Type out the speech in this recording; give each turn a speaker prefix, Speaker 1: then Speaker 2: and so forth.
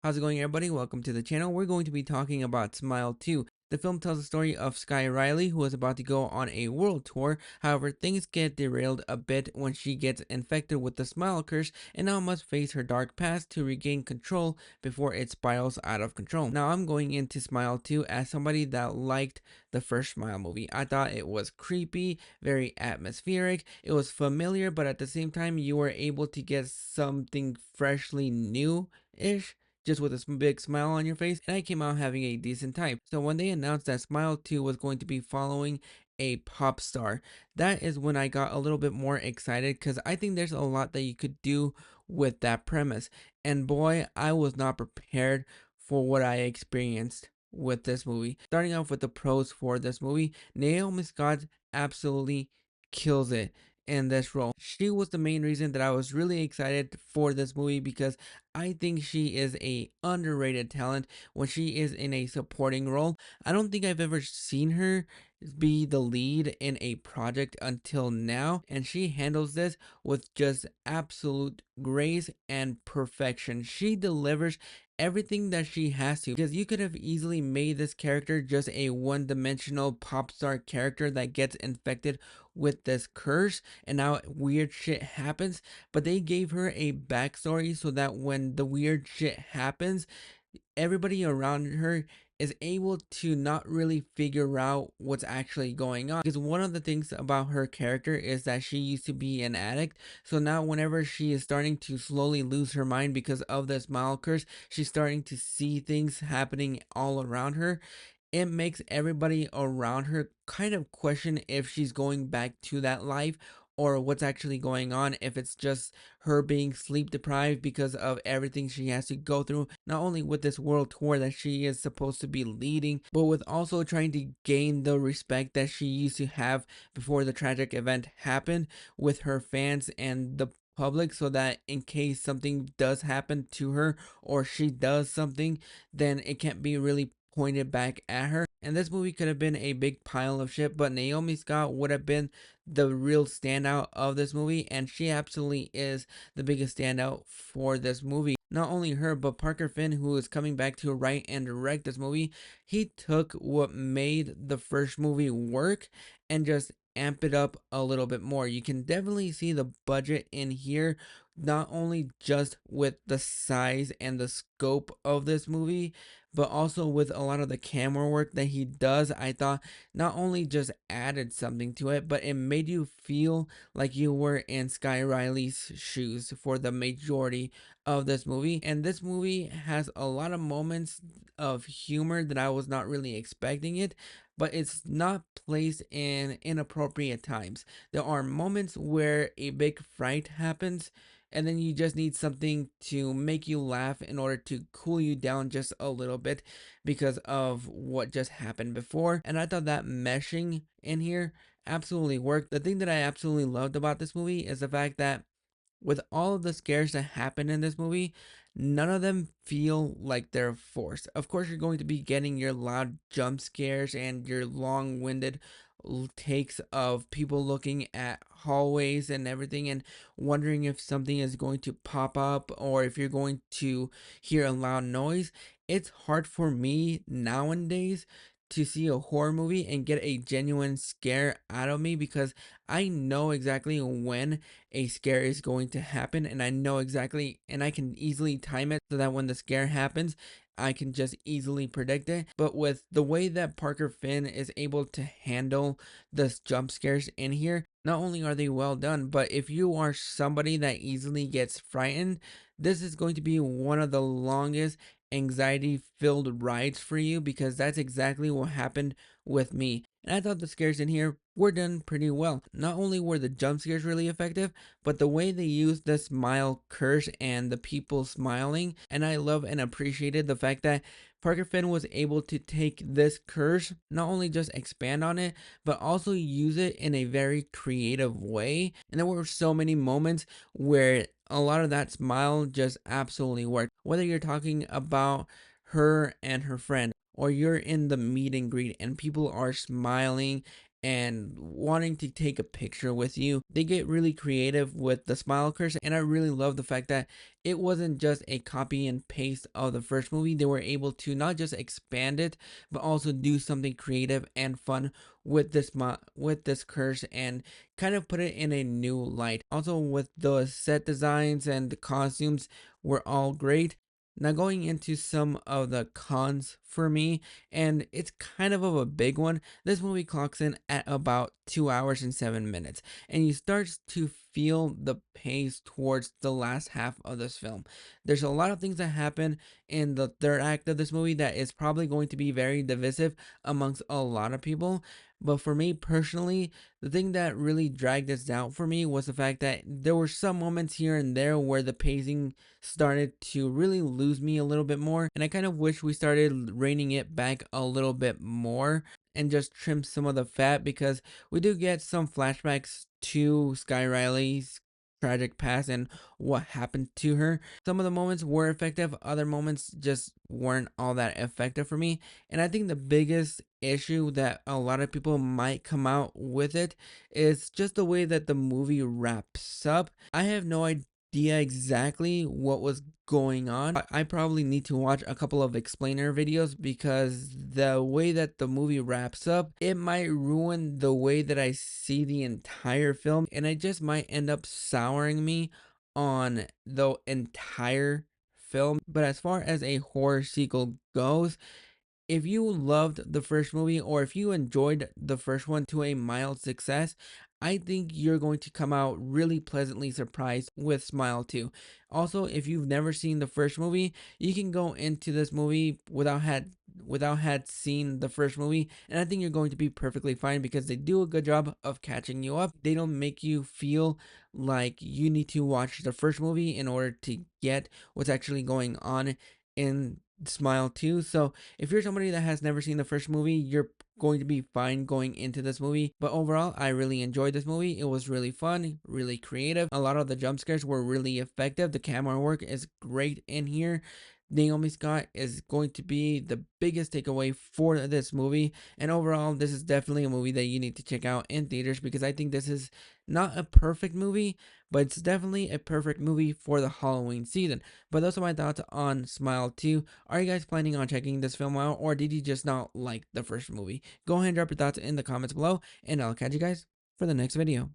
Speaker 1: How's it going, everybody? Welcome to the channel. We're going to be talking about Smile 2. The film tells the story of Skye Riley, who is about to go on a world tour. However, things get derailed a bit when she gets infected with the Smile curse and now must face her dark past to regain control before it spirals out of control. Now, I'm going into Smile 2 as somebody that liked the first Smile movie. I thought it was creepy, very atmospheric. It was familiar, but at the same time, you were able to get something freshly new-ish just with a big smile on your face, and I came out having a decent time. So when they announced that Smile 2 was going to be following a pop star, that is when I got a little bit more excited because I think there's a lot that you could do with that premise. And boy, I was not prepared for what I experienced with this movie. Starting off with the pros for this movie, Naomi Scott absolutely kills it in this role. She was the main reason that I was really excited for this movie because I think she is a underrated talent when she is in a supporting role. I don't think I've ever seen her be the lead in a project until now, and she handles this with just absolute grace and perfection. She delivers everything that she has to, because you could have easily made this character just a one-dimensional pop star character that gets infected with this curse and now weird shit happens, but they gave her a backstory so that when the weird shit happens, everybody around her is able to not really figure out what's actually going on. Because one of the things about her character is that she used to be an addict. So now whenever she is starting to slowly lose her mind because of this smile curse, she's starting to see things happening all around her. It makes everybody around her kind of question if she's going back to that life or what's actually going on, if it's just her being sleep deprived because of everything she has to go through, not only with this world tour that she is supposed to be leading, but with also trying to gain the respect that she used to have before the tragic event happened with her fans and the public, so that in case something does happen to her or she does something, then it can't be really pointed back at her. And this movie could have been a big pile of shit, but Naomi Scott would have been the real standout of this movie, and she absolutely is the biggest standout for this movie. Not only her, but Parker Finn, who is coming back to write and direct this movie, he took what made the first movie work and just amp it up a little bit more. You can definitely see the budget in here, not only just with the size and the scope of this movie, but also with a lot of the camera work that he does. I thought not only just added something to it, but it made you feel like you were in Skye Riley's shoes for the majority of this movie. And this movie has a lot of moments of humor that I was not really expecting it, but it's not placed in inappropriate times. There are moments where a big fright happens, and then you just need something to make you laugh in order to cool you down just a little bit because of what just happened before. And I thought that meshing in here absolutely worked. The thing that I absolutely loved about this movie is the fact that with all of the scares that happen in this movie, none of them feel like they're forced. Of course, you're going to be getting your loud jump scares and your long winded takes of people looking at hallways and everything and wondering if something is going to pop up or if you're going to hear a loud noise. It's hard for me nowadays to see a horror movie and get a genuine scare out of me because I know exactly when a scare is going to happen, and I know exactly, and I can easily time it so that when the scare happens, I can just easily predict it. But with the way that Parker Finn is able to handle the jump scares in here, not only are they well done, but if you are somebody that easily gets frightened, this is going to be one of the longest anxiety filled rides for you because that's exactly what happened with me. And I thought the scares in here were done pretty well. Not only were the jump scares really effective, but the way they used the smile curse and the people smiling, and I love and appreciated the fact that Parker Finn was able to take this curse, not only just expand on it, but also use it in a very creative way. And there were so many moments where a lot of that smile just absolutely worked. Whether you're talking about her and her friend, or you're in the meet and greet and people are smiling and wanting to take a picture with you. They get really creative with the smile curse, and I really love the fact that it wasn't just a copy and paste of the first movie. They were able to not just expand it, but also do something creative and fun with this curse and kind of put it in a new light. Also, with the set designs and the costumes were all great. Now, going into some of the cons for me, and it's kind of a big one. This movie clocks in at about 2 hours and 7 minutes, and you start to feel the pace towards the last half of this film. There's a lot of things that happen in the third act of this movie that is probably going to be very divisive amongst a lot of people. But for me personally, the thing that really dragged this down for me was the fact that there were some moments here and there where the pacing started to really lose me a little bit more. And I kind of wish we started reining it back a little bit more and just trim some of the fat, because we do get some flashbacks to Skye Riley's tragic past and what happened to her. Some of the moments were effective, other moments just weren't all that effective for me. And I think the biggest issue that a lot of people might come out with it is just the way that the movie wraps up. I have no idea exactly what was going on. I probably need to watch a couple of explainer videos, because the way that the movie wraps up, it might ruin the way that I see the entire film, and it just might end up souring me on the entire film. But as far as a horror sequel goes, if you loved the first movie, or if you enjoyed the first one to a mild success, I think you're going to come out really pleasantly surprised with Smile 2. Also, if you've never seen the first movie, you can go into this movie without had seen the first movie, and I think you're going to be perfectly fine, because they do a good job of catching you up. They don't make you feel like you need to watch the first movie in order to get what's actually going on in Smile 2. So if you're somebody that has never seen the first movie, you're going to be fine going into this movie. But overall, I really enjoyed this movie. It was really fun, really creative. A lot of the jump scares were really effective. The camera work is great in here. Naomi Scott is going to be the biggest takeaway for this movie. And overall, this is definitely a movie that you need to check out in theaters, because I think this is not a perfect movie, but it's definitely a perfect movie for the Halloween season. But those are my thoughts on Smile 2. Are you guys planning on checking this film out, or did you just not like the first movie? Go ahead and drop your thoughts in the comments below, and I'll catch you guys for the next video.